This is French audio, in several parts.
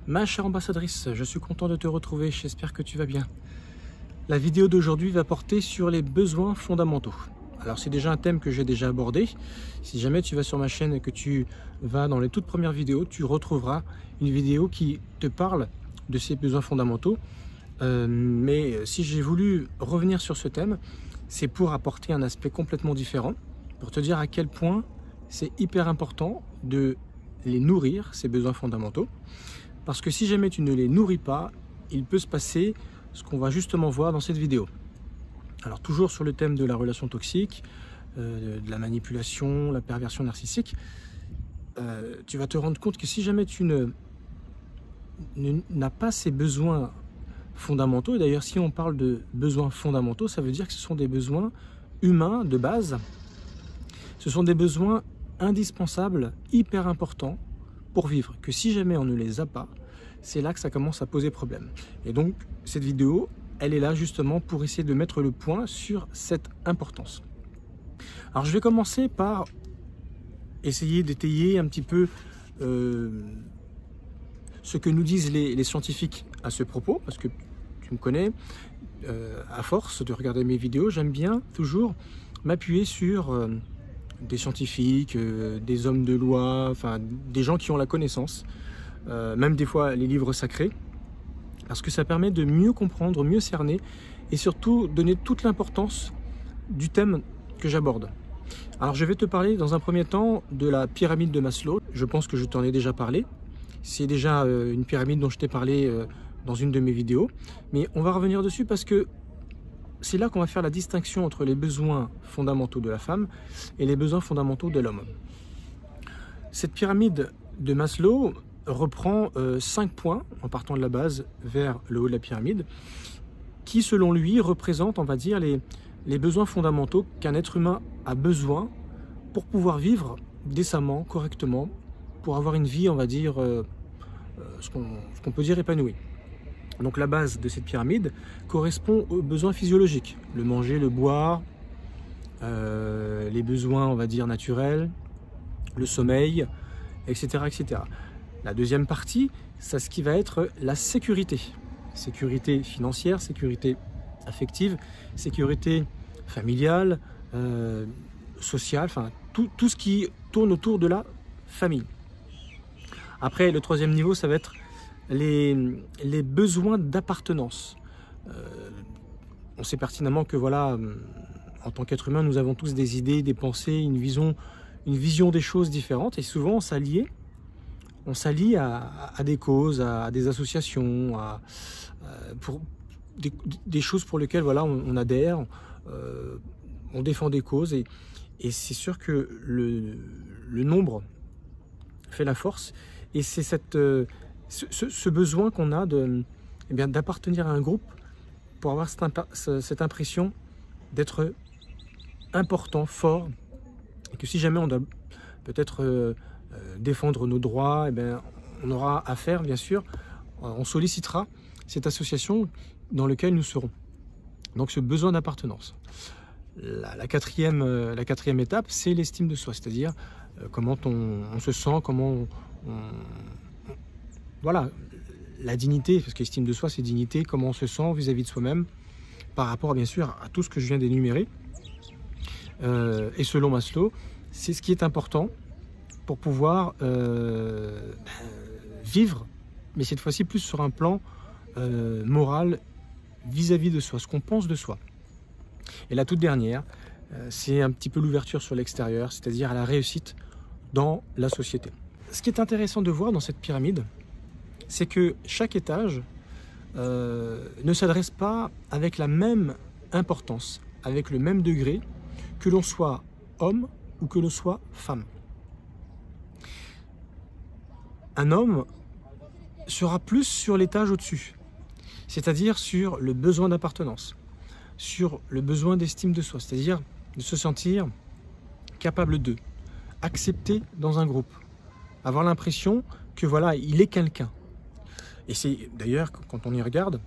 Ma chère ambassadrice, je suis content de te retrouver, j'espère que tu vas bien. La vidéo d'aujourd'hui va porter sur les besoins fondamentaux. Alors c'est déjà un thème que j'ai déjà abordé. Si jamais tu vas sur ma chaîne et que tu vas dans les toutes premières vidéos, tu retrouveras une vidéo qui te parle de ces besoins fondamentaux. Mais si j'ai voulu revenir sur ce thème, c'est pour apporter un aspect complètement différent, pour te dire à quel point c'est hyper important de les nourrir, ces besoins fondamentaux. Parce que si jamais tu ne les nourris pas, il peut se passer ce qu'on va justement voir dans cette vidéo. Alors toujours sur le thème de la relation toxique, de la manipulation, la perversion narcissique, tu vas te rendre compte que si jamais tu n'as pas ces besoins fondamentaux, et d'ailleurs si on parle de besoins fondamentaux, ça veut dire que ce sont des besoins humains de base, ce sont des besoins indispensables, hyper importants pour vivre, que si jamais on ne les a pas, c'est là que ça commence à poser problème. Et donc cette vidéo, elle est là justement pour essayer de mettre le point sur cette importance. Alors je vais commencer par essayer d'étayer un petit peu ce que nous disent les scientifiques à ce propos, parce que tu me connais, à force de regarder mes vidéos, j'aime bien toujours m'appuyer sur des scientifiques, des hommes de loi, enfin des gens qui ont la connaissance, même des fois les livres sacrés, parce que ça permet de mieux comprendre, mieux cerner et surtout donner toute l'importance du thème que j'aborde. Alors je vais te parler dans un premier temps de la pyramide de Maslow. Je pense que je t'en ai déjà parlé. C'est déjà une pyramide dont je t'ai parlé dans une de mes vidéos, mais on va revenir dessus parce que c'est là qu'on va faire la distinction entre les besoins fondamentaux de la femme et les besoins fondamentaux de l'homme. Cette pyramide de Maslow reprend 5 points en partant de la base vers le haut de la pyramide qui selon lui représentent, on va dire, les besoins fondamentaux qu'un être humain a besoin pour pouvoir vivre décemment, correctement, pour avoir une vie, on va dire, ce qu'on peut dire épanouie. Donc la base de cette pyramide correspond aux besoins physiologiques, le manger, le boire, les besoins, on va dire, naturels, le sommeil, etc., etc. La deuxième partie, c'est ce qui va être la sécurité. Sécurité financière, sécurité affective, sécurité familiale, sociale, enfin tout ce qui tourne autour de la famille. Après, le troisième niveau, ça va être les besoins d'appartenance. On sait pertinemment que voilà, en tant qu'être humain, nous avons tous des idées, des pensées, une vision des choses différentes, et souvent on s'allie à des causes, à des associations, pour des choses pour lesquelles voilà, on adhère, on défend des causes, et c'est sûr que le nombre fait la force, et c'est ce besoin qu'on a d'appartenir à un groupe pour avoir cette impression d'être important, fort, et que si jamais on doit peut-être défendre nos droits, on aura affaire, bien sûr, on sollicitera cette association dans laquelle nous serons. Donc ce besoin d'appartenance. La quatrième étape, c'est l'estime de soi, c'est-à-dire comment on se sent, comment voilà, la dignité, parce qu'estime de soi, c'est dignité, comment on se sent vis-à-vis de soi-même, par rapport, bien sûr, à tout ce que je viens d'énumérer. Et selon Maslow, c'est ce qui est important pour pouvoir vivre, mais cette fois-ci plus sur un plan moral vis-à-vis de soi, ce qu'on pense de soi. Et la toute dernière, c'est un petit peu l'ouverture sur l'extérieur, c'est-à-dire à la réussite dans la société. Ce qui est intéressant de voir dans cette pyramide, c'est que chaque étage ne s'adresse pas avec la même importance, avec le même degré, que l'on soit homme ou que l'on soit femme. Un homme sera plus sur l'étage au-dessus, c'est-à-dire sur le besoin d'appartenance, sur le besoin d'estime de soi, c'est-à-dire de se sentir capable de, accepté dans un groupe, avoir l'impression que voilà, il est quelqu'un. Et c'est d'ailleurs, quand on y regarde,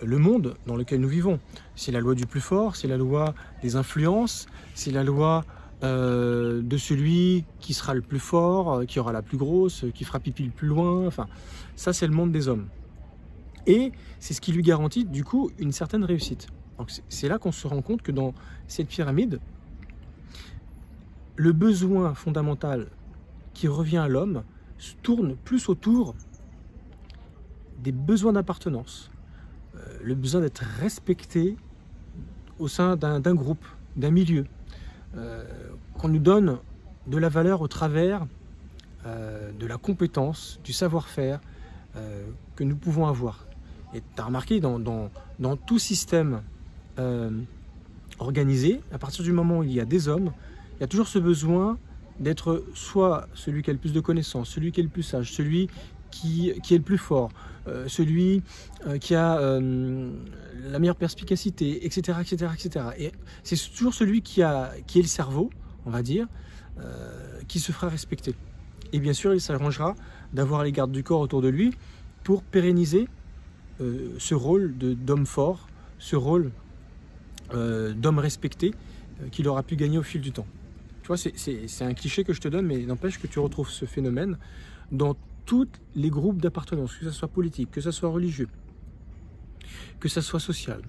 le monde dans lequel nous vivons. C'est la loi du plus fort, c'est la loi des influences, c'est la loi de celui qui sera le plus fort, qui aura la plus grosse, qui fera pipi le plus loin. Enfin, ça, c'est le monde des hommes. Et c'est ce qui lui garantit, du coup, une certaine réussite. Donc, c'est là qu'on se rend compte que dans cette pyramide, le besoin fondamental qui revient à l'homme se tourne plus autour des besoins d'appartenance, le besoin d'être respecté au sein d'un groupe, d'un milieu, qu'on nous donne de la valeur au travers de la compétence, du savoir-faire que nous pouvons avoir. Et tu as remarqué, dans tout système organisé, à partir du moment où il y a des hommes, il y a toujours ce besoin d'être soit celui qui a le plus de connaissances, celui qui est le plus sage, celui qui est le plus fort, celui qui a la meilleure perspicacité, etc. etc., etc. Et c'est toujours celui qui est le cerveau, on va dire, qui se fera respecter. Et bien sûr, il s'arrangera d'avoir les gardes du corps autour de lui pour pérenniser ce rôle d'homme fort, ce rôle d'homme respecté qu'il aura pu gagner au fil du temps. Tu vois, c'est un cliché que je te donne, mais n'empêche que tu retrouves ce phénomène dans tous les groupes d'appartenance, que ce soit politique, que ce soit religieux, que ce soit social,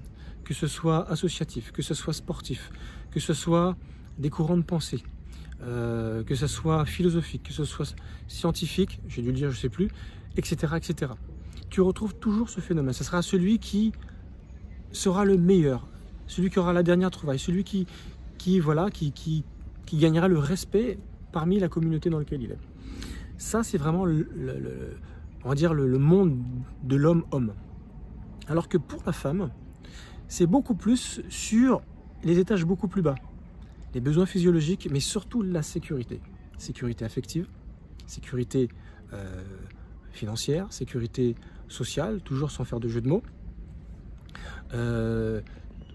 que ce soit associatif, que ce soit sportif, que ce soit des courants de pensée, que ce soit philosophique, que ce soit scientifique, j'ai dû le dire, je ne sais plus, etc., etc. Tu retrouves toujours ce phénomène. Ce sera celui qui sera le meilleur, celui qui aura la dernière trouvaille, celui qui gagnera le respect parmi la communauté dans laquelle il est. Ça, c'est vraiment on va dire le monde de l'homme-homme. Alors que pour la femme, c'est beaucoup plus sur les étages beaucoup plus bas. Les besoins physiologiques, mais surtout la sécurité. Sécurité affective, sécurité financière, sécurité sociale, toujours sans faire de jeu de mots.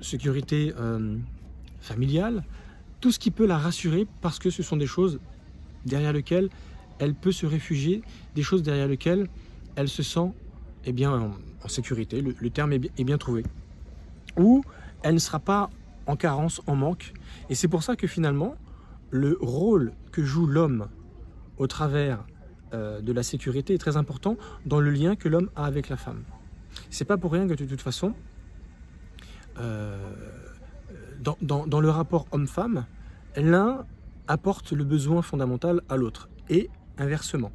Sécurité familiale, tout ce qui peut la rassurer parce que ce sont des choses derrière lesquelles elle peut se réfugier, des choses derrière lesquelles elle se sent en sécurité, le terme est bien trouvé. Ou elle ne sera pas en carence, en manque. Et c'est pour ça que finalement, le rôle que joue l'homme au travers de la sécurité est très important dans le lien que l'homme a avec la femme. C'est pas pour rien que de toute façon, dans le rapport homme-femme, l'un apporte le besoin fondamental à l'autre et inversement.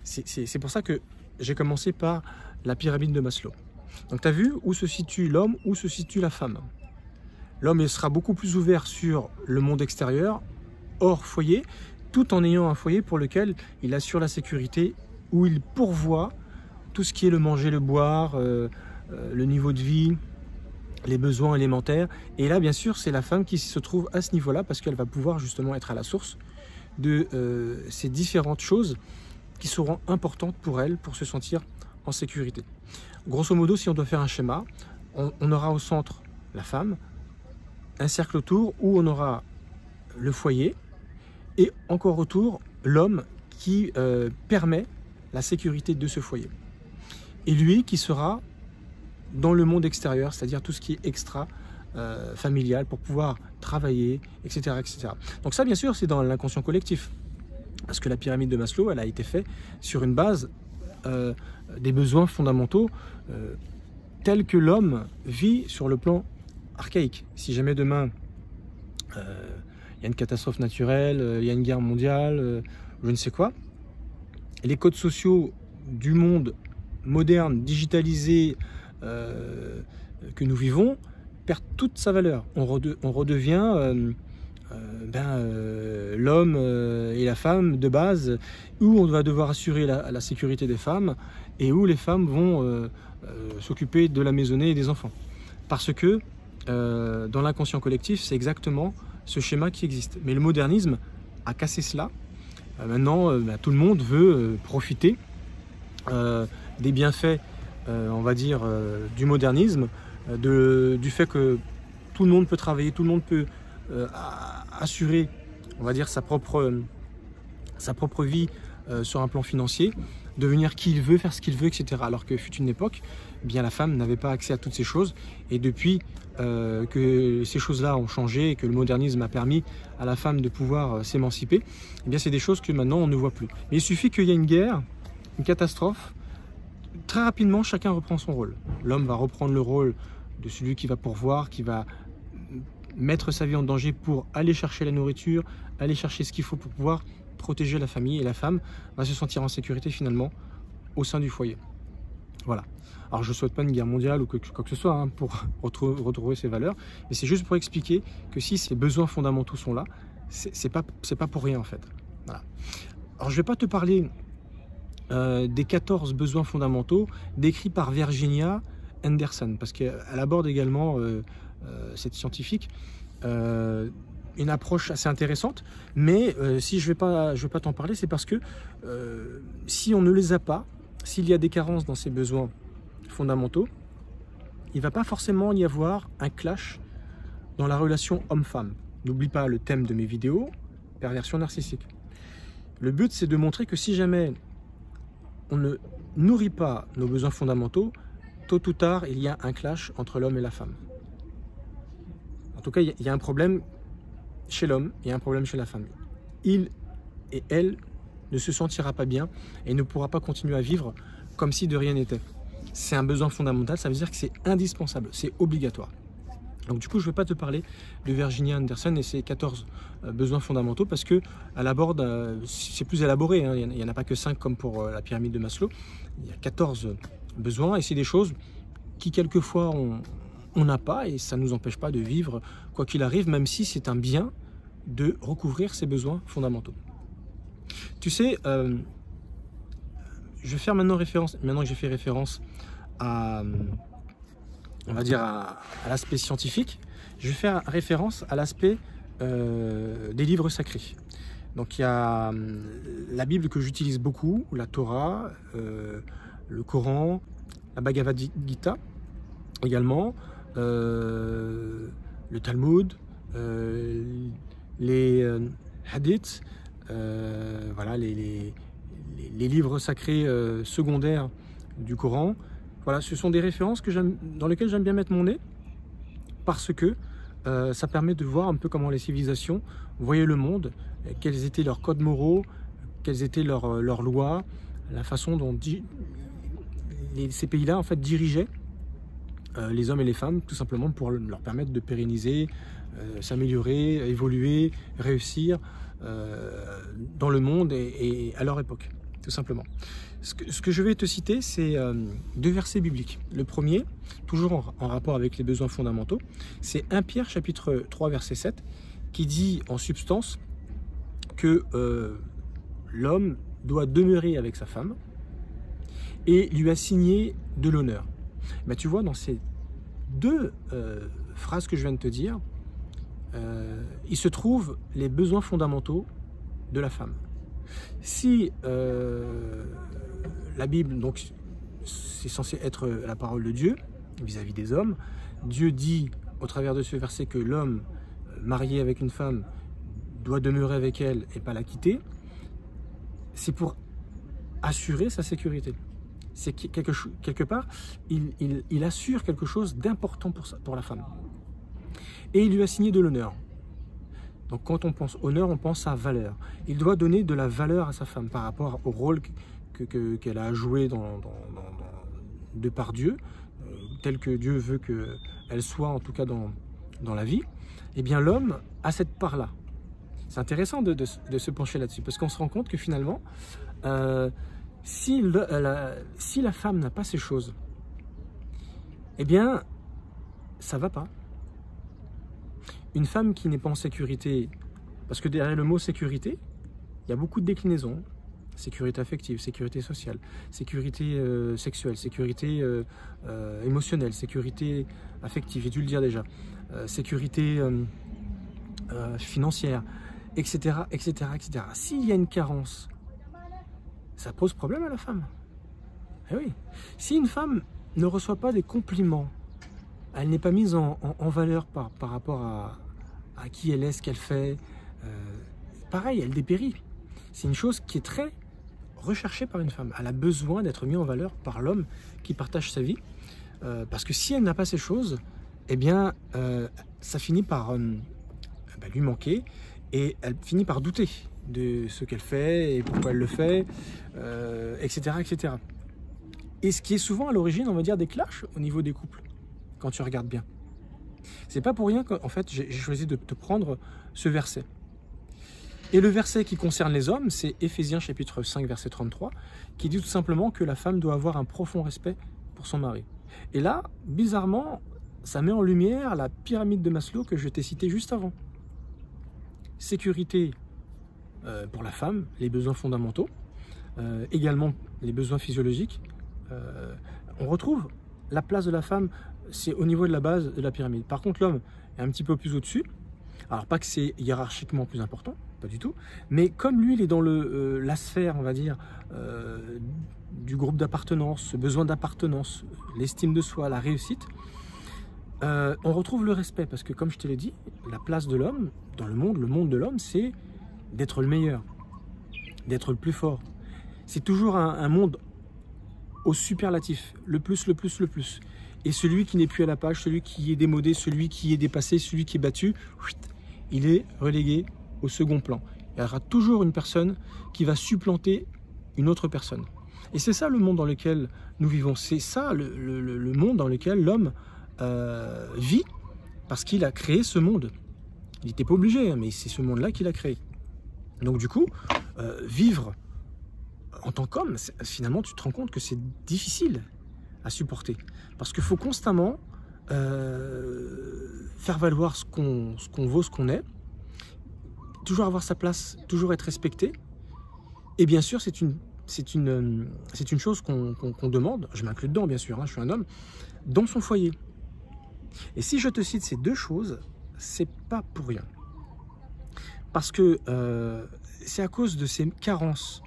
C'est pour ça que j'ai commencé par la pyramide de Maslow. Donc tu as vu où se situe l'homme, où se situe la femme. L'homme sera beaucoup plus ouvert sur le monde extérieur, hors foyer, tout en ayant un foyer pour lequel il assure la sécurité, où il pourvoit tout ce qui est le manger, le boire, le niveau de vie, les besoins élémentaires. Et là, bien sûr, c'est la femme qui se trouve à ce niveau-là parce qu'elle va pouvoir justement être à la source de ces différentes choses qui seront importantes pour elle, pour se sentir en sécurité. Grosso modo, si on doit faire un schéma, on aura au centre la femme, un cercle autour où on aura le foyer et encore autour l'homme qui permet la sécurité de ce foyer. Et lui qui sera dans le monde extérieur, c'est-à-dire tout ce qui est extra familial pour pouvoir travailler, etc., etc. Donc ça, bien sûr, c'est dans l'inconscient collectif. Parce que la pyramide de Maslow, elle a été faite sur une base des besoins fondamentaux tels que l'homme vit sur le plan archaïque. Si jamais demain, il y a une catastrophe naturelle, il y a une guerre mondiale, je ne sais quoi, les codes sociaux du monde moderne, digitalisé, que nous vivons, perd toute sa valeur. On redevient l'homme et la femme de base, où on va devoir assurer la sécurité des femmes et où les femmes vont s'occuper de la maisonnée et des enfants. Parce que dans l'inconscient collectif, c'est exactement ce schéma qui existe. Mais le modernisme a cassé cela. Maintenant, tout le monde veut profiter des bienfaits, on va dire, du modernisme, du fait que tout le monde peut travailler, tout le monde peut assurer, on va dire, sa propre vie sur un plan financier, devenir qui il veut, faire ce qu'il veut, etc. Alors que fut une époque, eh bien, la femme n'avait pas accès à toutes ces choses. Et depuis que ces choses-là ont changé et que le modernisme a permis à la femme de pouvoir s'émanciper, eh bien, c'est des choses que maintenant on ne voit plus. Mais il suffit qu'il y ait une guerre, une catastrophe, très rapidement chacun reprend son rôle. L'homme va reprendre le rôle de celui qui va pourvoir, qui va mettre sa vie en danger pour aller chercher la nourriture, aller chercher ce qu'il faut pour pouvoir protéger la famille, et la femme va se sentir en sécurité finalement au sein du foyer. Voilà. Alors je ne souhaite pas une guerre mondiale ou quoi que ce soit pour retrouver ces valeurs, mais c'est juste pour expliquer que si ces besoins fondamentaux sont là, c'est pas pour rien en fait. Voilà. Alors je ne vais pas te parler des 14 besoins fondamentaux décrits par Virginia Anderson, parce qu'elle aborde également, cette scientifique, une approche assez intéressante, mais si je vais pas t'en parler, c'est parce que si on ne les a pas, s'il y a des carences dans ces besoins fondamentaux, il ne va pas forcément y avoir un clash dans la relation homme-femme. N'oublie pas le thème de mes vidéos, perversion narcissique. Le but, c'est de montrer que si jamais on ne nourrit pas nos besoins fondamentaux, tôt ou tard, il y a un clash entre l'homme et la femme. En tout cas, il y a un problème chez l'homme, il y a un problème chez la femme. Il et elle ne se sentira pas bien et ne pourra pas continuer à vivre comme si de rien n'était. C'est un besoin fondamental, ça veut dire que c'est indispensable, c'est obligatoire. Donc du coup, je ne vais pas te parler de Virginia Anderson et ses 14 besoins fondamentaux parce qu'elle aborde, c'est plus élaboré, il n'y en a pas que 5 comme pour la pyramide de Maslow, il y a 14 besoins et c'est des choses qui quelquefois on n'a pas et ça ne nous empêche pas de vivre quoi qu'il arrive, même si c'est un bien de recouvrir ces besoins fondamentaux. Tu sais, je vais faire maintenant référence, maintenant que j'ai fait référence à, on va dire à l'aspect scientifique, je vais faire référence à l'aspect des livres sacrés. Donc il y a la Bible que j'utilise beaucoup, la Torah, le Coran, la Bhagavad Gita également, le Talmud, les hadiths, voilà, les livres sacrés secondaires du Coran. Voilà, ce sont des références dans lesquelles j'aime bien mettre mon nez parce que ça permet de voir un peu comment les civilisations voyaient le monde, quels étaient leurs codes moraux, quelles étaient leurs lois, la façon dont ces pays-là en fait dirigeaient les hommes et les femmes, tout simplement pour leur permettre de pérenniser, s'améliorer, évoluer, réussir dans le monde et à leur époque, tout simplement. Ce que je vais te citer, c'est 2 versets bibliques. Le premier, toujours en rapport avec les besoins fondamentaux, c'est 1 Pierre chapitre 3 verset 7 qui dit en substance que l'homme doit demeurer avec sa femme et lui assigner de l'honneur. Mais tu vois, dans ces 2 phrases que je viens de te dire, il se trouve les besoins fondamentaux de la femme. Si la Bible, donc, c'est censé être la parole de Dieu vis-à-vis des hommes, Dieu dit au travers de ce verset que l'homme marié avec une femme doit demeurer avec elle et pas la quitter, c'est pour assurer sa sécurité. C'est quelque part, il assure quelque chose d'important pour la femme. Et il lui a signé de l'honneur. Donc quand on pense honneur, on pense à valeur. Il doit donner de la valeur à sa femme par rapport au rôle qu'elle a joué de par Dieu, tel que Dieu veut qu'elle soit en tout cas dans la vie. Eh bien l'homme a cette part-là. C'est intéressant de se pencher là-dessus parce qu'on se rend compte que finalement, si la femme n'a pas ces choses, eh bien ça va pas. Une femme qui n'est pas en sécurité, parce que derrière le mot sécurité, il y a beaucoup de déclinaisons. Sécurité affective, sécurité sociale, sécurité sexuelle, sécurité émotionnelle, sécurité affective, j'ai dû le dire déjà, sécurité financière, etc., etc., etc. S'il y a une carence, ça pose problème à la femme. Eh oui. Si une femme ne reçoit pas des compliments, elle n'est pas mise en valeur par rapport à qui elle est, ce qu'elle fait. Pareil, elle dépérit. C'est une chose qui est très recherchée par une femme. Elle a besoin d'être mise en valeur par l'homme qui partage sa vie. Parce que si elle n'a pas ces choses, eh bien, ça finit par lui manquer et elle finit par douter de ce qu'elle fait et pourquoi elle le fait, etc., etc. Et ce qui est souvent à l'origine, on va dire, des clashs au niveau des couples, quand tu regardes bien. C'est pas pour rien qu'en fait, j'ai choisi de te prendre ce verset. Et le verset qui concerne les hommes, c'est Éphésiens chapitre 5, verset 33, qui dit tout simplement que la femme doit avoir un profond respect pour son mari. Et là, bizarrement, ça met en lumière la pyramide de Maslow que je t'ai citée juste avant. Sécurité pour la femme, les besoins fondamentaux, également les besoins physiologiques. On retrouve la place de la femme, c'est au niveau de la base de la pyramide. Par contre, l'homme est un petit peu plus au-dessus. Alors, pas que c'est hiérarchiquement plus important, pas du tout, mais comme lui, il est dans la sphère, on va dire, du groupe d'appartenance, ce besoin d'appartenance, l'estime de soi, la réussite, on retrouve le respect, parce que comme je te l'ai dit, la place de l'homme, dans le monde de l'homme, c'est d'être le meilleur, d'être le plus fort. C'est toujours un monde au superlatif, le plus, le plus, le plus. Et celui qui n'est plus à la page, celui qui est démodé, celui qui est dépassé, celui qui est battu, il est relégué au second plan. Il y aura toujours une personne qui va supplanter une autre personne. Et c'est ça le monde dans lequel nous vivons. C'est ça le monde dans lequel l'homme vit, parce qu'il a créé ce monde. Il n'était pas obligé, mais c'est ce monde-là qu'il a créé. Donc du coup, vivre en tant qu'homme, finalement, tu te rends compte que c'est difficile à supporter. Parce qu'il faut constamment faire valoir ce qu'on vaut, ce qu'on est, toujours avoir sa place, toujours être respecté. Et bien sûr, c'est une chose qu'on demande, je m'inclus dedans bien sûr, hein, je suis un homme, dans son foyer. Et si je te cite ces deux choses, c'est pas pour rien. Parce que c'est à cause de ces carences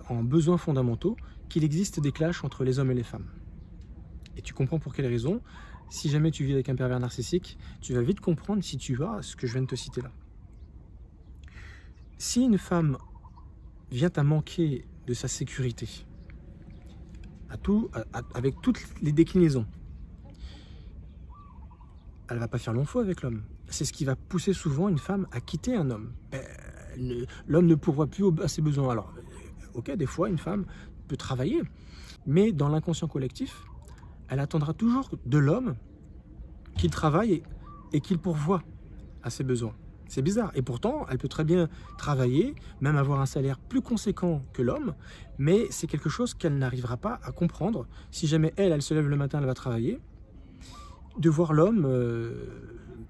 en besoins fondamentaux qu'il existe des clashs entre les hommes et les femmes. Et tu comprends pour quelle raison. Si jamais tu vis avec un pervers narcissique, tu vas vite comprendre si tu vas à ce que je viens de te citer là. Si une femme vient à manquer de sa sécurité, avec toutes les déclinaisons, elle ne va pas faire long feu avec l'homme. C'est ce qui va pousser souvent une femme à quitter un homme. L'homme ne pourvoit plus à ses besoins. Alors, ok, des fois, une femme peut travailler, mais dans l'inconscient collectif, elle attendra toujours de l'homme qu'il travaille et qu'il pourvoie à ses besoins. C'est bizarre. Et pourtant, elle peut très bien travailler, même avoir un salaire plus conséquent que l'homme, mais c'est quelque chose qu'elle n'arrivera pas à comprendre. Si jamais elle se lève le matin, elle va travailler, de voir l'homme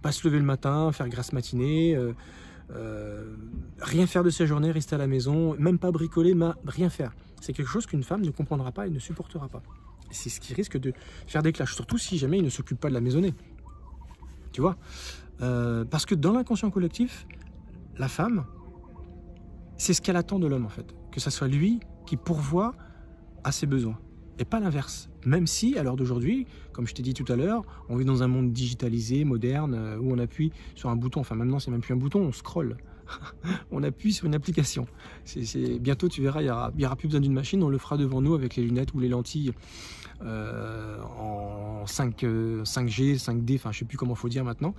pas se lever le matin, faire grasse matinée, rien faire de sa journée, rester à la maison, même pas bricoler, mais rien faire. C'est quelque chose qu'une femme ne comprendra pas et ne supportera pas. C'est ce qui risque de faire des clashs, surtout si jamais il ne s'occupe pas de la maisonnée. Tu vois, parce que dans l'inconscient collectif, la femme, c'est ce qu'elle attend de l'homme en fait. Que ça soit lui qui pourvoie à ses besoins. Et pas l'inverse. Même si, à l'heure d'aujourd'hui, comme je t'ai dit tout à l'heure, on vit dans un monde digitalisé, moderne, où on appuie sur un bouton. Enfin, maintenant, c'est même plus un bouton, on scrolle. On appuie sur une application. Bientôt, tu verras, il n'y aura plus besoin d'une machine, on le fera devant nous avec les lunettes ou les lentilles en 5G, 5D, enfin, je ne sais plus comment il faut dire maintenant.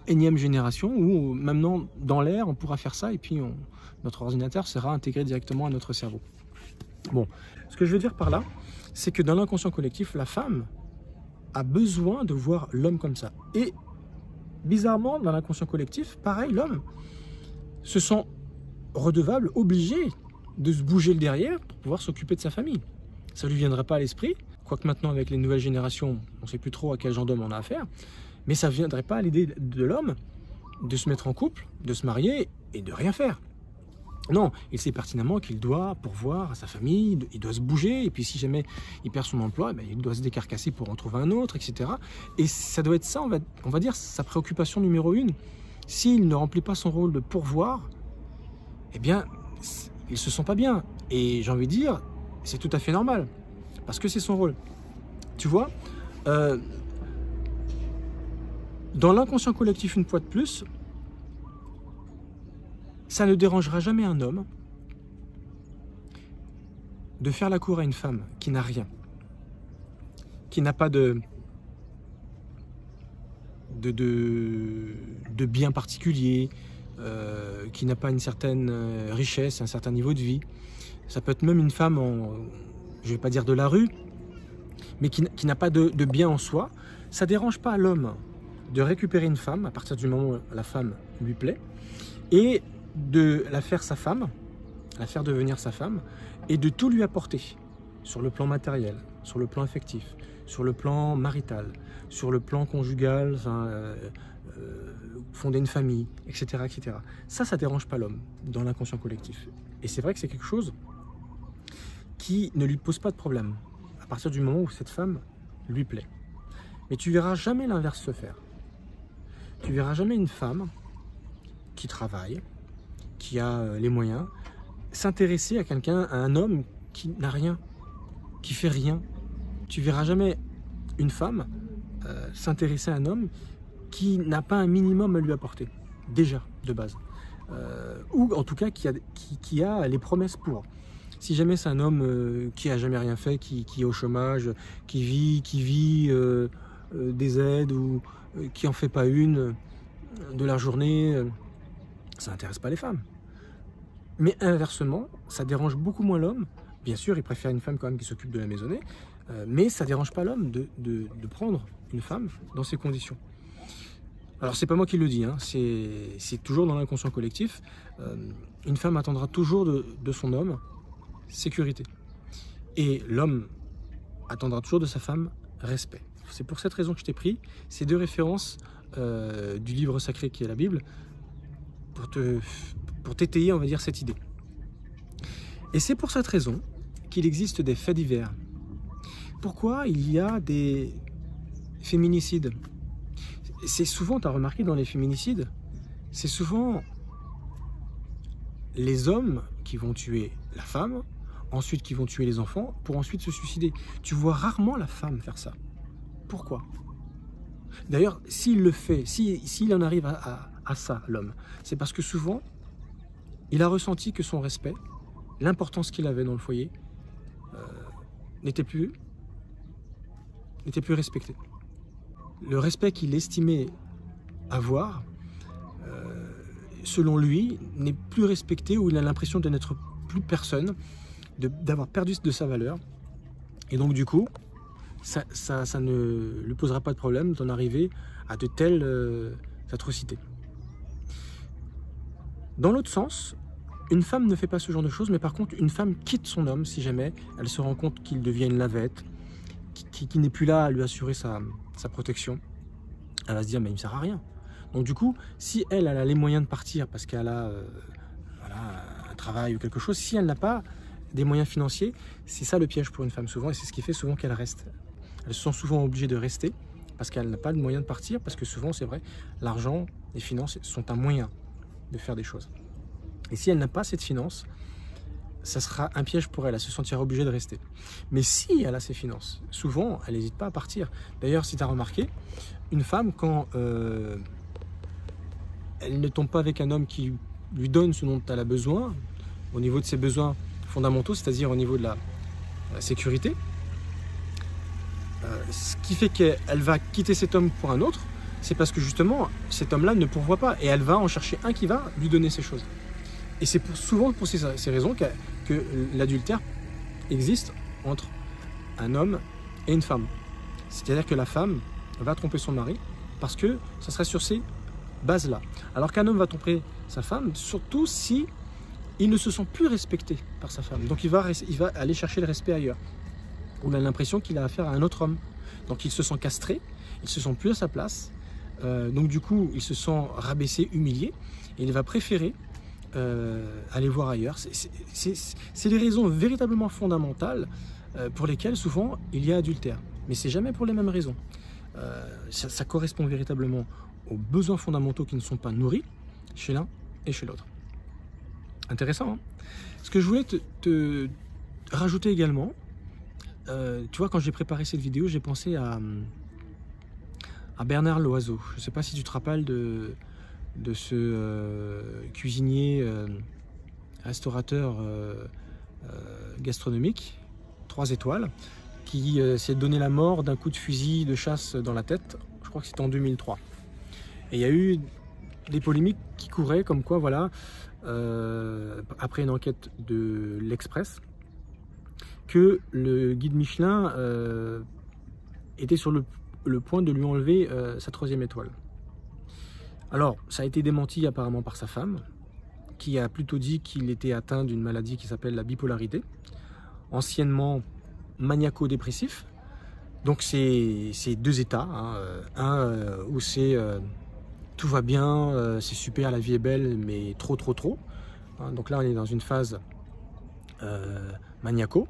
Énième génération, où maintenant, dans l'air, on pourra faire ça, et puis notre ordinateur sera intégré directement à notre cerveau. Bon, ce que je veux dire par là, c'est que dans l'inconscient collectif, la femme a besoin de voir l'homme comme ça. Et bizarrement, dans l'inconscient collectif, pareil, l'homme se sent redevable, obligé de se bouger le derrière pour pouvoir s'occuper de sa famille. Ça ne lui viendrait pas à l'esprit, quoique maintenant avec les nouvelles générations, on ne sait plus trop à quel genre d'homme on a affaire, mais ça ne viendrait pas à l'idée de l'homme de se mettre en couple, de se marier et de rien faire. Non, il sait pertinemment qu'il doit pourvoir à sa famille, il doit se bouger, et puis si jamais il perd son emploi, il doit se décarcasser pour en trouver un autre, etc. Et ça doit être ça, on va dire, sa préoccupation numéro 1. S'il ne remplit pas son rôle de pourvoir, eh bien, il ne se sent pas bien. Et j'ai envie de dire, c'est tout à fait normal, parce que c'est son rôle. Tu vois, dans l'inconscient collectif, une fois de plus, ça ne dérangera jamais un homme de faire la cour à une femme qui n'a rien, qui n'a pas de biens particuliers, qui n'a pas une certaine richesse, un certain niveau de vie. Ça peut être même une femme, je ne vais pas dire de la rue, mais qui n'a pas de bien en soi. Ça ne dérange pas l'homme de récupérer une femme à partir du moment où la femme lui plaît et de la faire sa femme, la faire devenir sa femme et de tout lui apporter sur le plan matériel, sur le plan affectif, sur le plan marital, sur le plan conjugal, fonder une famille, etc., etc. Ça ne dérange pas l'homme dans l'inconscient collectif. Et c'est vrai que c'est quelque chose qui ne lui pose pas de problème à partir du moment où cette femme lui plaît. Mais tu verras jamais l'inverse se faire. Tu verras jamais une femme qui travaille, qui a les moyens, s'intéresser à quelqu'un, à un homme qui n'a rien, qui fait rien. Tu verras jamais une femme s'intéresser à un homme qui n'a pas un minimum à lui apporter, déjà, de base. Ou en tout cas qui a les promesses pour. Si jamais c'est un homme qui a jamais rien fait, qui est au chômage, qui vit des aides ou qui en fait pas une de la journée, ça n'intéresse pas les femmes. Mais inversement, ça dérange beaucoup moins l'homme. Bien sûr, il préfère une femme quand même qui s'occupe de la maisonnée, mais ça dérange pas l'homme de prendre une femme dans ces conditions. Alors c'est pas moi qui le dis, hein, c'est toujours dans l'inconscient collectif. Une femme attendra toujours de son homme sécurité. Et l'homme attendra toujours de sa femme respect. C'est pour cette raison que je t'ai pris ces deux références du livre sacré qui est la Bible pour t'étayer, on va dire, cette idée. Et c'est pour cette raison qu'il existe des faits divers. Pourquoi il y a des féminicides? C'est souvent, tu as remarqué dans les féminicides, c'est souvent les hommes qui vont tuer la femme, ensuite qui vont tuer les enfants, pour ensuite se suicider. Tu vois rarement la femme faire ça. Pourquoi? D'ailleurs, s'il le fait, s'il en arrive à ça, l'homme, c'est parce que souvent, il a ressenti que son respect, l'importance qu'il avait dans le foyer, n'était plus respecté. Le respect qu'il estimait avoir, selon lui, n'est plus respecté, ou il a l'impression de n'être plus personne, d'avoir perdu de sa valeur. Et donc du coup, ça ne lui posera pas de problème d'en arriver à de telles atrocités. Dans l'autre sens, une femme ne fait pas ce genre de choses, mais par contre, une femme quitte son homme si jamais elle se rend compte qu'il devient une lavette, qui n'est plus là à lui assurer sa protection. Elle va se dire, mais il ne me sert à rien. Donc du coup, si elle a les moyens de partir parce qu'elle a un travail ou quelque chose, si elle n'a pas des moyens financiers, c'est ça le piège pour une femme souvent, et c'est ce qui fait souvent qu'elle reste. Elles se sont souvent obligées de rester parce qu'elle n'a pas de moyens de partir, parce que souvent, c'est vrai, l'argent, les finances sont un moyen de faire des choses. Et si elle n'a pas cette finance, ça sera un piège pour elle, elle se sentira obligée de rester. Mais si elle a ses finances, souvent, elle n'hésite pas à partir. D'ailleurs, si tu as remarqué, une femme, quand elle ne tombe pas avec un homme qui lui donne ce dont elle a besoin, au niveau de ses besoins fondamentaux, c'est-à-dire au niveau de la sécurité, ce qui fait qu'elle va quitter cet homme pour un autre, c'est parce que justement, cet homme-là ne pourvoit pas, et elle va en chercher un qui va lui donner ces choses. Et c'est souvent pour ces raisons que l'adultère existe entre un homme et une femme. C'est-à-dire que la femme va tromper son mari parce que ça serait sur ces bases-là. Alors qu'un homme va tromper sa femme, surtout si il ne se sent plus respecté par sa femme. Donc il va aller chercher le respect ailleurs. On a l'impression qu'il a affaire à un autre homme. Donc il se sent castré, il se sent plus à sa place. Donc du coup, il se sent rabaissé, humilié, et il va préférer aller voir ailleurs. C'est les raisons véritablement fondamentales pour lesquelles souvent il y a adultère. Mais c'est jamais pour les mêmes raisons. Ça correspond véritablement aux besoins fondamentaux qui ne sont pas nourris chez l'un et chez l'autre. Intéressant, hein? Ce que je voulais te rajouter également, tu vois, quand j'ai préparé cette vidéo, j'ai pensé à Bernard Loiseau. Je ne sais pas si tu te rappelles de ce cuisinier, restaurateur gastronomique, 3 étoiles, qui s'est donné la mort d'un coup de fusil de chasse dans la tête. Je crois que c'était en 2003. Et il y a eu des polémiques qui couraient comme quoi, voilà, après une enquête de l'Express, que le guide Michelin était sur le point de lui enlever sa 3e étoile. Alors, ça a été démenti apparemment par sa femme, qui a plutôt dit qu'il était atteint d'une maladie qui s'appelle la bipolarité, anciennement maniaco-dépressif. Donc c'est 2 états, hein. Un où c'est tout va bien, c'est super, la vie est belle, mais trop. Hein. Donc là on est dans une phase maniaco.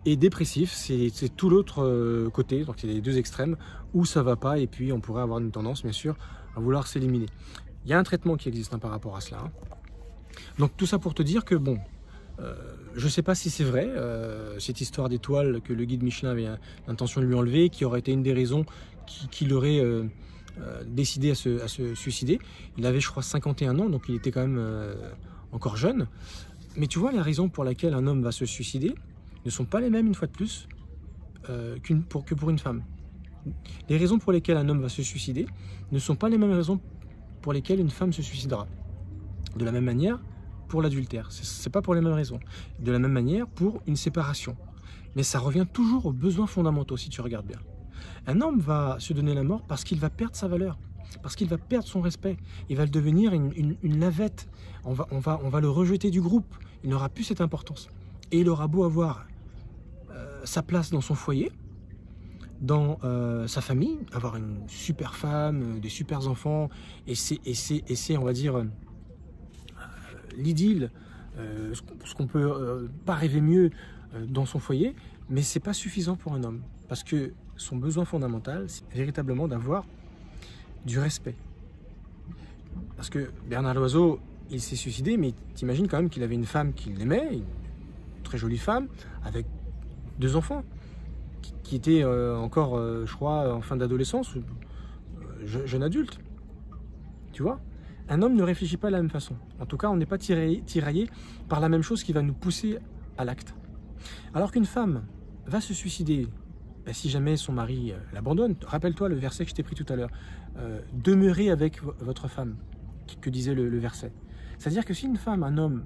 Et dépressif, c'est tout l'autre côté, donc c'est les 2 extrêmes, où ça va pas, et puis on pourrait avoir une tendance bien sûr à vouloir s'éliminer. Il y a un traitement qui existe, hein, par rapport à cela. Hein. Donc tout ça pour te dire que bon, je ne sais pas si c'est vrai, cette histoire d'étoile que le guide Michelin avait l'intention de lui enlever, qui aurait été une des raisons qui l'aurait décidé à se suicider. Il avait, je crois, 51 ans, donc il était quand même encore jeune. Mais tu vois, les raisons pour lesquelles un homme va se suicider ne sont pas les mêmes, une fois de plus, que pour une femme. Les raisons pour lesquelles un homme va se suicider ne sont pas les mêmes raisons pour lesquelles une femme se suicidera. De la même manière, pour l'adultère, c'est pas pour les mêmes raisons. De la même manière, pour une séparation. Mais ça revient toujours aux besoins fondamentaux, si tu regardes bien. Un homme va se donner la mort parce qu'il va perdre sa valeur, parce qu'il va perdre son respect. Il va devenir une lavette. On va le rejeter du groupe. Il n'aura plus cette importance. Et il aura beau avoir sa place dans son foyer, dans sa famille, avoir une super femme, des super enfants, et c'est on va dire, l'idylle, ce qu'on peut pas rêver mieux dans son foyer, mais c'est pas suffisant pour un homme, parce que son besoin fondamental, c'est véritablement d'avoir du respect. Parce que Bernard Loiseau, il s'est suicidé, mais t'imagines quand même qu'il avait une femme qu'il aimait, une très jolie femme, avec 2 enfants, qui était encore, je crois, en fin d'adolescence, jeune adulte. Tu vois ? Un homme ne réfléchit pas de la même façon. En tout cas, on n'est pas tiraillé par la même chose qui va nous pousser à l'acte. Alors qu'une femme va se suicider, ben, si jamais son mari l'abandonne, rappelle-toi le verset que je t'ai pris tout à l'heure, demeurez avec votre femme, que disait le verset. C'est-à-dire que si une femme, un homme,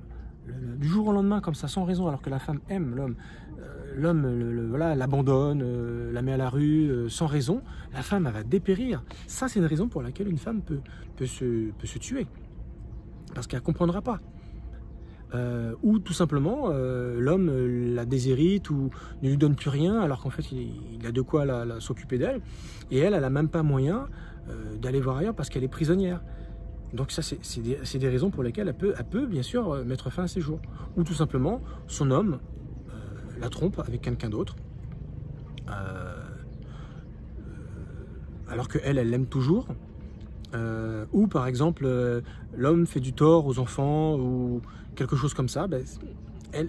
du jour au lendemain, comme ça, sans raison, alors que la femme aime l'homme, voilà, l'abandonne, la met à la rue, sans raison, la femme, elle va dépérir. Ça, c'est une raison pour laquelle une femme peut se tuer. Parce qu'elle ne comprendra pas. Ou tout simplement, l'homme la déshérite ou ne lui donne plus rien, alors qu'en fait, il a de quoi s'occuper d'elle. Et elle n'a même pas moyen d'aller voir ailleurs parce qu'elle est prisonnière. Donc ça, c'est des raisons pour lesquelles elle peut bien sûr mettre fin à ses jours. Ou tout simplement, son homme la trompe avec quelqu'un d'autre, alors qu'elle l'aime toujours. Ou par exemple, l'homme fait du tort aux enfants ou quelque chose comme ça. Ben,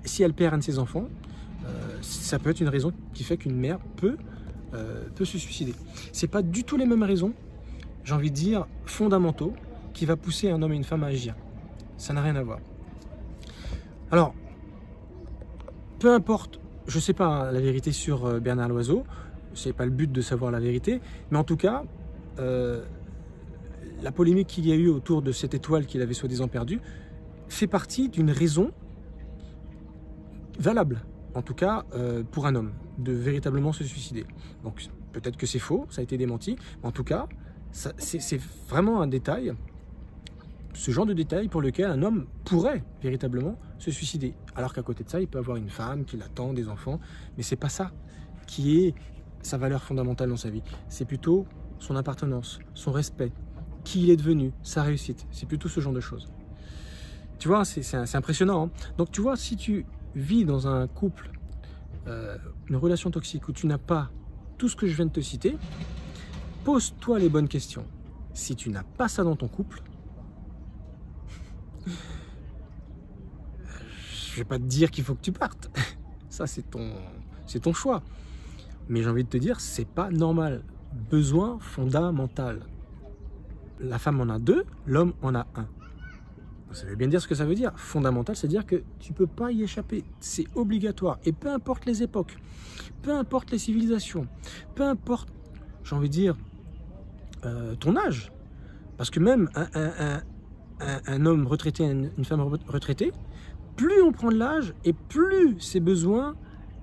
si elle perd un de ses enfants, ça peut être une raison qui fait qu'une mère peut se suicider. C'est pas du tout les mêmes raisons, j'ai envie de dire, fondamentaux, qui va pousser un homme et une femme à agir. Ça n'a rien à voir. Alors, peu importe, je ne sais pas hein, la vérité sur Bernard Loiseau, ce n'est pas le but de savoir la vérité, mais en tout cas, la polémique qu'il y a eu autour de cette étoile qu'il avait soi-disant perdue fait partie d'une raison valable, en tout cas pour un homme, de véritablement se suicider. Donc peut-être que c'est faux, ça a été démenti, mais en tout cas, c'est vraiment un détail, ce genre de détail pour lequel un homme pourrait véritablement se suicider. Alors qu'à côté de ça, il peut avoir une femme qui l'attend, des enfants, mais c'est pas ça qui est sa valeur fondamentale dans sa vie. C'est plutôt son appartenance, son respect, qui il est devenu, sa réussite. C'est plutôt ce genre de choses. Tu vois, c'est impressionnant. Hein. Donc tu vois, si tu vis dans un couple, une relation toxique où tu n'as pas tout ce que je viens de te citer, pose-toi les bonnes questions. Si tu n'as pas ça dans ton couple, je vais pas te dire qu'il faut que tu partes. Ça, c'est ton choix. Mais j'ai envie de te dire, c'est pas normal. Besoin fondamental. La femme en a 2, l'homme en a 1. Ça veut bien dire ce que ça veut dire. Fondamental, c'est-à-dire que tu ne peux pas y échapper. C'est obligatoire. Et peu importe les époques, peu importe les civilisations, peu importe, j'ai envie de dire, ton âge. Parce que même un homme retraité, une femme retraitée, plus on prend de l'âge et plus ses besoins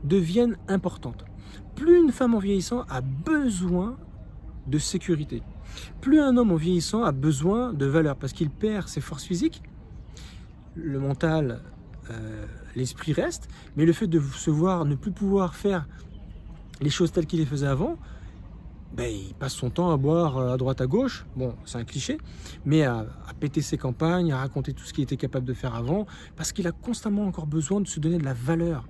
deviennent importants. Plus une femme en vieillissant a besoin de sécurité. Plus un homme en vieillissant a besoin de valeur parce qu'il perd ses forces physiques, le mental, l'esprit reste, mais le fait de se voir ne plus pouvoir faire les choses telles qu'il les faisait avant, ben, il passe son temps à boire à droite à gauche, bon c'est un cliché, mais à péter ses campagnes, à raconter tout ce qu'il était capable de faire avant, parce qu'il a constamment encore besoin de se donner de la valeur.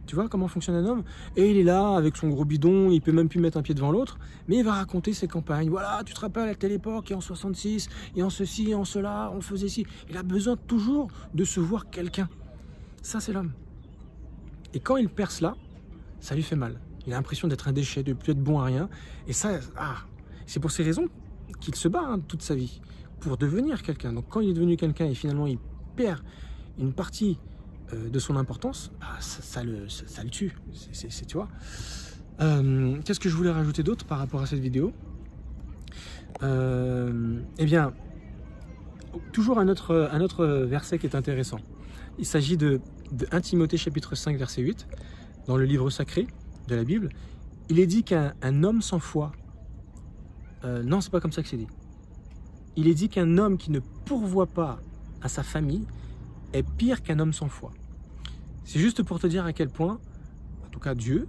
Tu vois comment fonctionne un homme? Et il est là avec son gros bidon, il peut même plus mettre un pied devant l'autre, mais il va raconter ses campagnes. Voilà, tu te rappelles à telle époque, et en 66, et en ceci, et en cela, on faisait ci. Il a besoin toujours de se voir quelqu'un. Ça, c'est l'homme. Et quand il perd cela, ça lui fait mal. Il a l'impression d'être un déchet, de ne plus être bon à rien. Et ça, c'est pour ces raisons qu'il se bat toute sa vie, pour devenir quelqu'un. Donc quand il est devenu quelqu'un et finalement il perd une partie de son importance, ça le tue, tu vois. Qu'est-ce que je voulais rajouter d'autre par rapport à cette vidéo? Eh bien, toujours un autre verset qui est intéressant. Il s'agit de 1 Timothée chapitre 5 verset 8, dans le livre sacré de la Bible. Il est dit qu'un homme sans foi, non c'est pas comme ça que c'est dit, il est dit qu'un homme qui ne pourvoit pas à sa famille est pire qu'un homme sans foi. C'est juste pour te dire à quel point, en tout cas Dieu,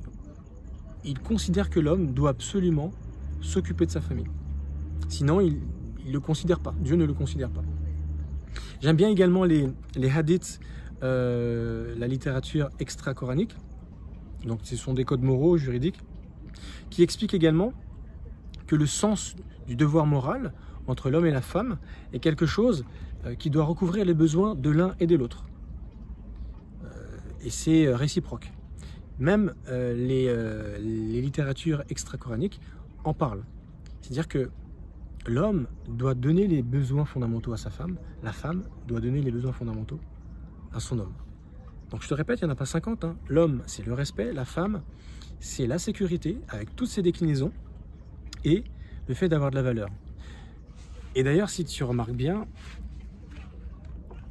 il considère que l'homme doit absolument s'occuper de sa famille. Sinon, il ne le considère pas. Dieu ne le considère pas. J'aime bien également les hadiths, la littérature extra-coranique. Donc ce sont des codes moraux, juridiques, qui expliquent également que le sens du devoir moral entre l'homme et la femme est quelque chose qui doit recouvrir les besoins de l'un et de l'autre. Et c'est réciproque. Même les littératures extra-coraniques en parlent. C'est-à-dire que l'homme doit donner les besoins fondamentaux à sa femme, la femme doit donner les besoins fondamentaux à son homme. Donc je te répète, il n'y en a pas 50. Hein. L'homme, c'est le respect, la femme, c'est la sécurité, avec toutes ses déclinaisons, et le fait d'avoir de la valeur. Et d'ailleurs, si tu remarques bien,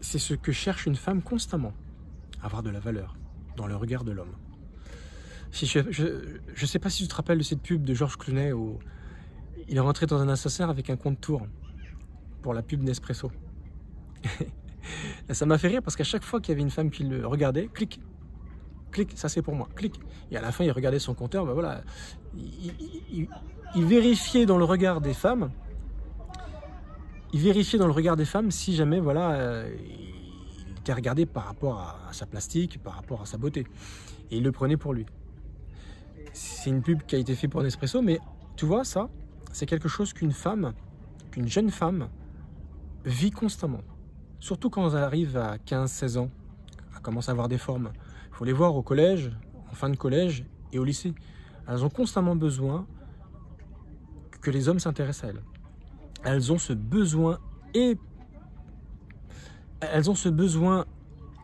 c'est ce que cherche une femme constamment, avoir de la valeur dans le regard de l'homme. Si je ne sais pas si tu te rappelles de cette pub de George Clooney où il est rentré dans un ascenseur avec un compte-tour pour la pub Nespresso. Ça m'a fait rire parce qu'à chaque fois qu'il y avait une femme qui le regardait, clic, clic, ça c'est pour moi, clic. Et à la fin, il regardait son compteur, ben voilà, il vérifiait dans le regard des femmes, si jamais voilà, il était regardé par rapport à sa plastique, par rapport à sa beauté. Et il le prenait pour lui. C'est une pub qui a été faite pour Nespresso, mais tu vois, ça, c'est quelque chose qu'une jeune femme vit constamment. Surtout quand elles arrivent à 15-16 ans, elles commencent à avoir des formes. Il faut les voir au collège, en fin de collège et au lycée. Elles ont constamment besoin que les hommes s'intéressent à elles. Elles ont ce besoin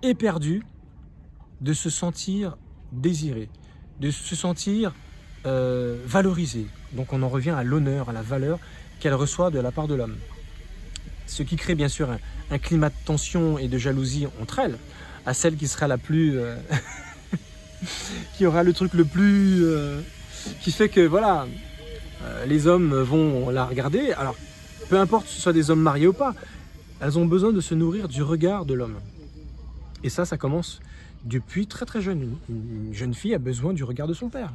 éperdu de se sentir désirées, de se sentir valorisées. Donc on en revient à l'honneur, à la valeur qu'elles reçoivent de la part de l'homme. Ce qui crée bien sûr un climat de tension et de jalousie entre elles, à celle qui sera la plus... qui aura le truc le plus... qui fait que voilà, les hommes vont la regarder. Alors, peu importe que ce soit des hommes mariés ou pas, elles ont besoin de se nourrir du regard de l'homme. Et ça commence depuis très très jeune. Une jeune fille a besoin du regard de son père.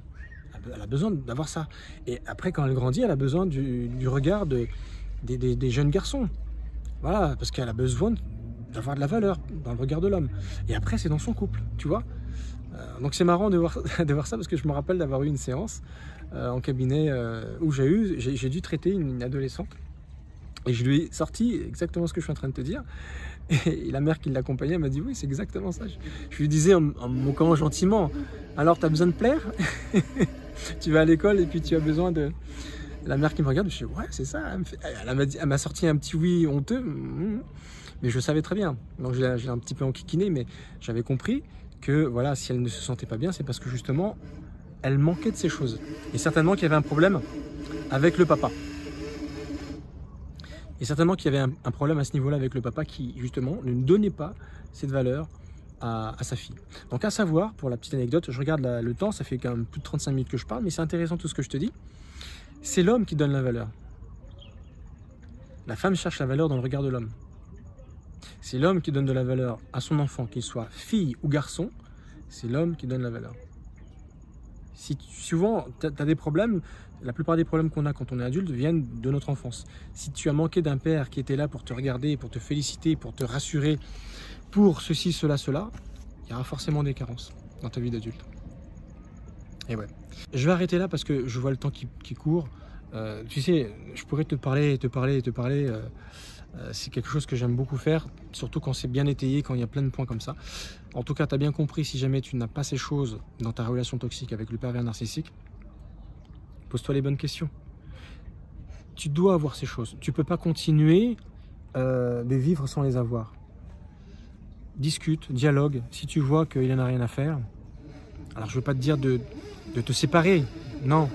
Elle a besoin d'avoir ça. Et après, quand elle grandit, elle a besoin du regard des jeunes garçons. Voilà, parce qu'elle a besoin d'avoir de la valeur dans le regard de l'homme. Et après, c'est dans son couple, tu vois. Donc c'est marrant de voir ça, parce que je me rappelle d'avoir eu une séance en cabinet où j'ai dû traiter une adolescente. Et je lui ai sorti exactement ce que je suis en train de te dire. Et la mère qui l'accompagnait m'a dit oui, c'est exactement ça. Je lui disais en me moquant gentiment, alors tu as besoin de plaire? Tu vas à l'école et puis tu as besoin La mère qui me regarde, je dis ouais, c'est ça. Elle m'a sorti un petit oui honteux, mais je savais très bien. Donc je l'ai un petit peu enquiquiné, mais j'avais compris que voilà, si elle ne se sentait pas bien, c'est parce que justement, elle manquait de ces choses. Et certainement qu'il y avait un problème avec le papa. Et certainement qu'il y avait un problème à ce niveau-là avec le papa qui, justement, ne donnait pas cette valeur à sa fille. Donc à savoir, pour la petite anecdote, je regarde le temps, ça fait quand même plus de 35 minutes que je parle, mais c'est intéressant tout ce que je te dis. C'est l'homme qui donne la valeur. La femme cherche la valeur dans le regard de l'homme. C'est l'homme qui donne de la valeur à son enfant, qu'il soit fille ou garçon, c'est l'homme qui donne la valeur. Si souvent tu as des problèmes, la plupart des problèmes qu'on a quand on est adulte viennent de notre enfance. Si tu as manqué d'un père qui était là pour te regarder, pour te féliciter, pour te rassurer, pour ceci, cela, il y aura forcément des carences dans ta vie d'adulte. Et ouais. Je vais arrêter là parce que je vois le temps qui court. Tu sais, je pourrais te parler. C'est quelque chose que j'aime beaucoup faire, surtout quand c'est bien étayé, quand il y a plein de points comme ça. En tout cas, tu as bien compris, si jamais tu n'as pas ces choses dans ta relation toxique avec le pervers narcissique, pose-toi les bonnes questions. Tu dois avoir ces choses. Tu ne peux pas continuer de vivre sans les avoir. Discute, dialogue. Si tu vois qu'il n'en a rien à faire, alors je ne veux pas te dire de te séparer, non.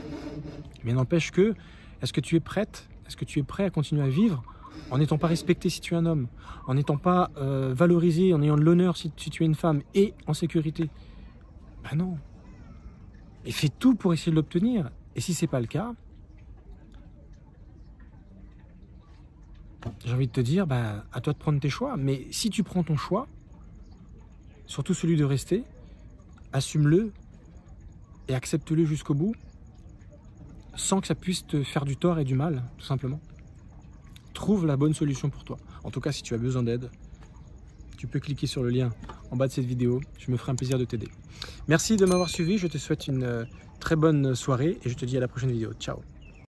Mais n'empêche que, est-ce que tu es prête? Est-ce que tu es prêt à continuer à vivre en n'étant pas respecté si tu es un homme, en n'étant pas valorisé, en ayant de l'honneur si tu es une femme, et en sécurité? Ben non. Et fais tout pour essayer de l'obtenir. Et si ce n'est pas le cas, j'ai envie de te dire, ben, à toi de prendre tes choix. Mais si tu prends ton choix, surtout celui de rester, assume-le et accepte-le jusqu'au bout, sans que ça puisse te faire du tort et du mal, tout simplement. Trouve la bonne solution pour toi. En tout cas, si tu as besoin d'aide, tu peux cliquer sur le lien en bas de cette vidéo. Je me ferai un plaisir de t'aider. Merci de m'avoir suivi. Je te souhaite une très bonne soirée et je te dis à la prochaine vidéo. Ciao.